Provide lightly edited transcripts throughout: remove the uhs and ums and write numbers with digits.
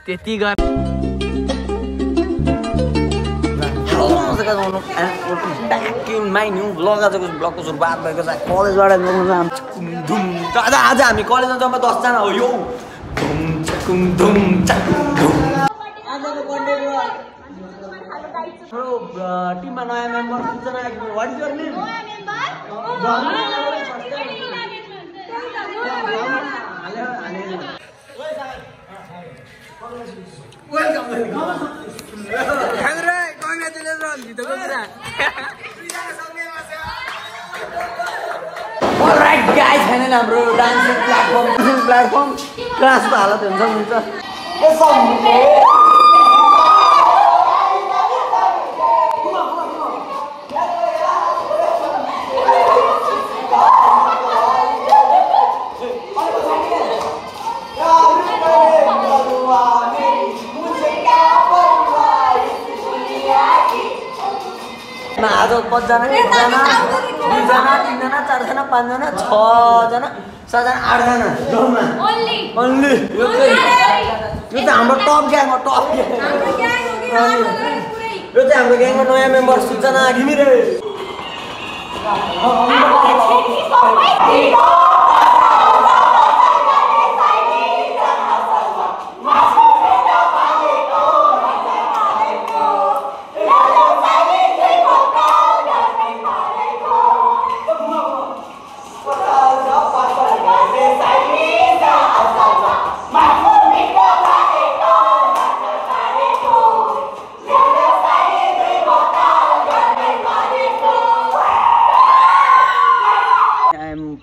त्यति गर ब्लगको सुरुवात भएको छ कलेजबाट आज हामी कलेजमा जम्मा 10 जना हो यो टिममा नयाँ member what is your name Alright guys, finally हाम्रो डान्सिङ प्लेटफर्म क्लासको हालत हुन्छ आज 5 जना 1 जना 2 जना 3 जना 4 जना 5 जना 6 जना 7 जना 8 जना जम्मा ओन्ली यो चाहिँ हाम्रो टप ग्याङ हो टप ग्याङ यो चाहिँ हाम्रो ग्याङको नयाँ मेम्बर सूचना घिमिरे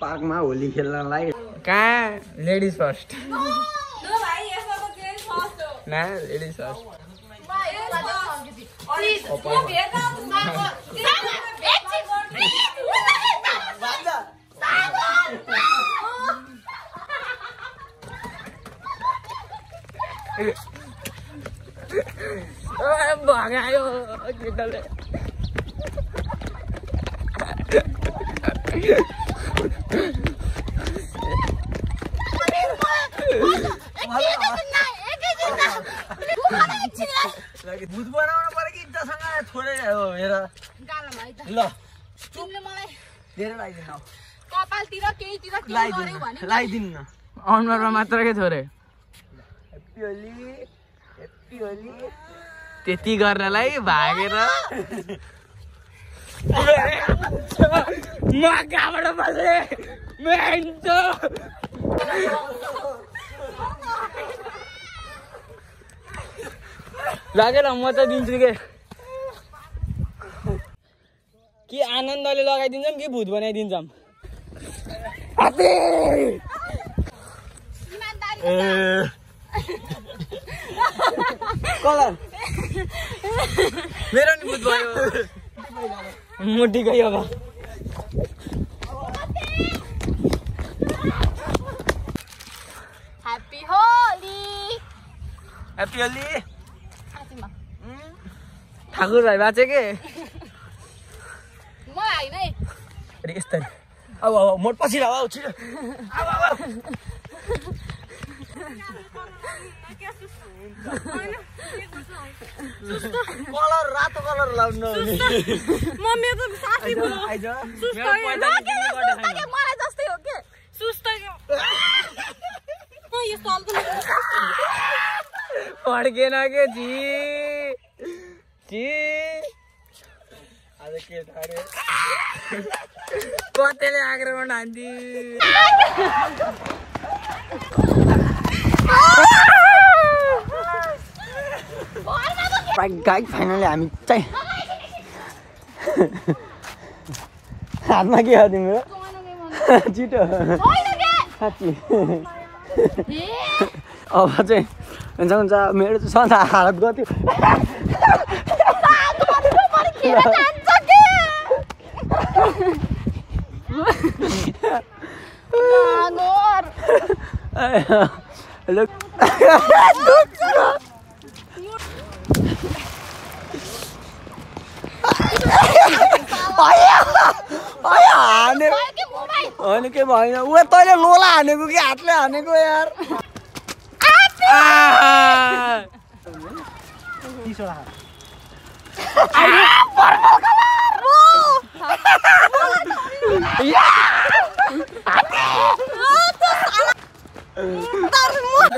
पार्कमा होली खेल्नलाई कहाँ लेडिज फर्स्ट नो भाइ यसमा त जेन्ट्स फर्स्ट हो ना लेडिज फर्स्ट प्लिज म भेट्न भगायो केटाले भूत बनाउनु पर्यो कि इज्जतसँग थोरै हो हेर गालामा है त ल तिमीले मलाई धेरै लाइदिनु कपालतिर केहीतिर के गर्यौ भने लाइदिनु न अनुहारमा मात्र के थोरै ह्यापी होली त्यति गर्नलाई भागेर म कहाँबाट बसे लागेर म त दिन्छु कि आनन्दले लगाइदिन्छौँ कि भूत बनाइदिन्छौँ कलर मेरो नि भूत भयो मोटी गयो अब ह्यापी होली ठाकुर भाइ बाँचे के म हैन है अरे यस्तै अब मोट पछि लाऊ छिटो कलर रातो कलर लाउनु मम्मी त साथी बोल्नु आइज मलाई जस्तै हो के सुस्तै यो साल त पड्केन के जी आज के थारे कतेले आक्रमण हान्दी गाइड फाइनली हामी चाहिँ हातमा के हो तिम्रो छिटो साँच्ची अब चाहिँ हुन्छ मेरो चाहिँ सधैँ हालत गर्थ्यो हेलो हाने के भएन उ तैँले लोला हानेको कि हातले हानेको यार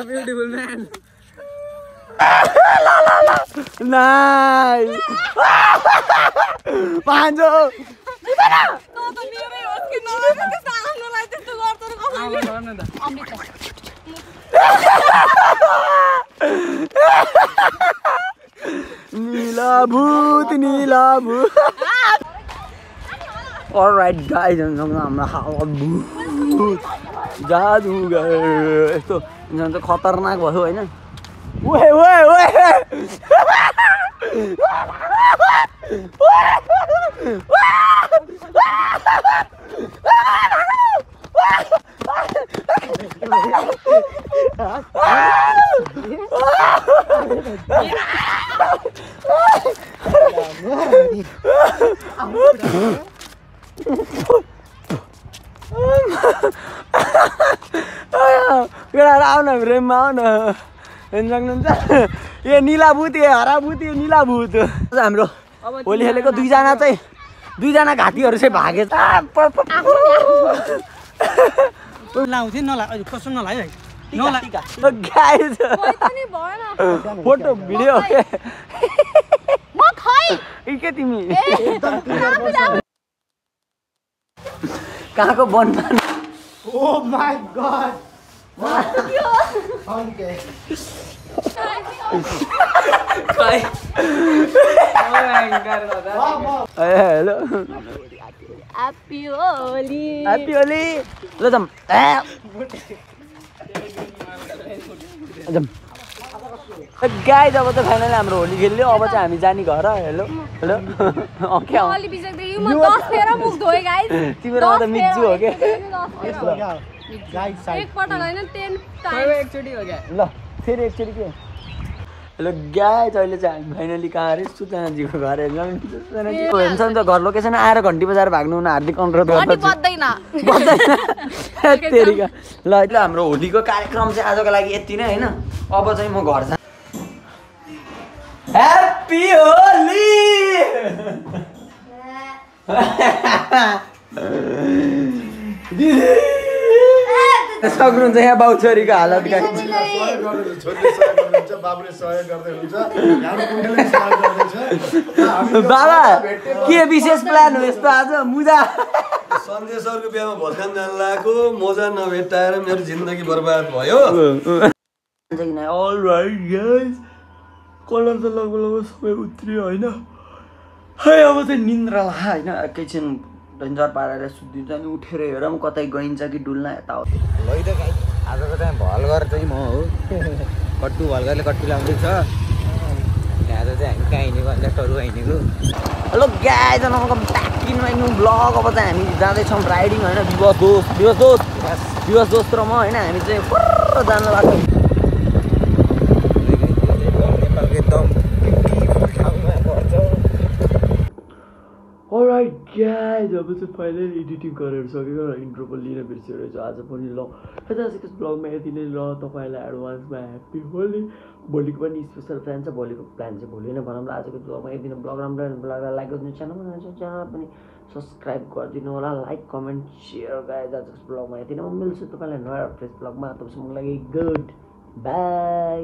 ब्यूटीफुल मैन नाइस पाँचो नीला भूत Alright guys, हाम्रो हावा भूत जादुगर यस्तो इन्सान त खतरनाक भयो हैन ओए आउन रेममा आउन यो नीला भूत यो हरा भूत यो नीला भूत हाम्रो होली खेलेको दुईजना घातीहरू चाहिँ भागे फोटो भिडियो के तिमी कहाँको बनमा Oh my god! Okay. Hello Happy Holi. Happy Holi. ल जाम गाइस अब त फाइनली हाम्रो होली खेल्यो अब चाहिँ हामी जाने घर हेलो हेलो ओके होली बिजक्दै म 10 फेर मुख धोए गाइस तिम्रो त मिक्जु हो के गाइस एक पटक हैन 10 टाइम एकचोटी हो क्या ल फेरि एकचोटी के हेलो गाइस अहिले चाहिँ हामी फाइनली कहाँ रे सुचनाजीको घर हेर्छौँ हुन्छ नि त घर लोकेसन आएर घन्टी बजाएर भाग्नु हुन हार्दिक अनुरोध गर्दछु बज्दैन तेरिका ल हाम्रो होलीको कार्यक्रम चाहिँ आजको लागि यति नै हैन अब चाहिँ म घर जा Happy Holi! सक्नुहुन्छ यहाँ बाउछोरीको हालत बाबा के विशेष प्लान हो यस्तो आज मुजा सन्जय सरको बिहामा भत्कान जान लागेको मजा नभेटाएर मेरो जिन्दगी बर्बाद भयो कलर त लगभग सबै उत्रियो होइन है अब चाहिँ निन्द्रा ला होइन एकैछिन डेन्जर पारेर सुत्दिन्छ नि उठेर हेरौँ कतै गइन्छ कि डुल्न यता हो ल त गाइस आजको चाहिँ भलगर चाहिँ म हो कट्टु भलगरले कट्टु लाउँदैछ यहाँ चाहिँ हामी कहाँ हिँडेको अन्त टरु हिँडेको hello guys welcome back in my new blog अब चाहिँ हामी जाँदैछौँ राइडिङ होइन विवश दोस्त र म होइन हामी चाहिँ फुर्र जानु लाग्छ Alright guys, अब चाहिँ फाइनली एडिटिङ गरेर सकेको र इन्ट्रो पनि लिन बिर्सिरहेको छु आज पनि ल आजको ब्लगमा यति नै ल तपाईँलाई एडभान्समा ह्याप्पी होली भोलिको पनि स्पेसल प्लान छ भोलिको प्लान चाहिँ भोलि नै बनाउँला आजको ब्लगमा यति नै ब्लग राम्रो ब्लगलाई लाइक गरिदिनु च्यानल पनि सब्सक्राइब गरिदिनु होला लाइक कमेन्ट सेयर गाइस आजको ब्लगमा यति नै म मिल्छु तपाईँलाई नयाँ फ्रेस ब्लगमा तबसम्मको लागि गुड बाई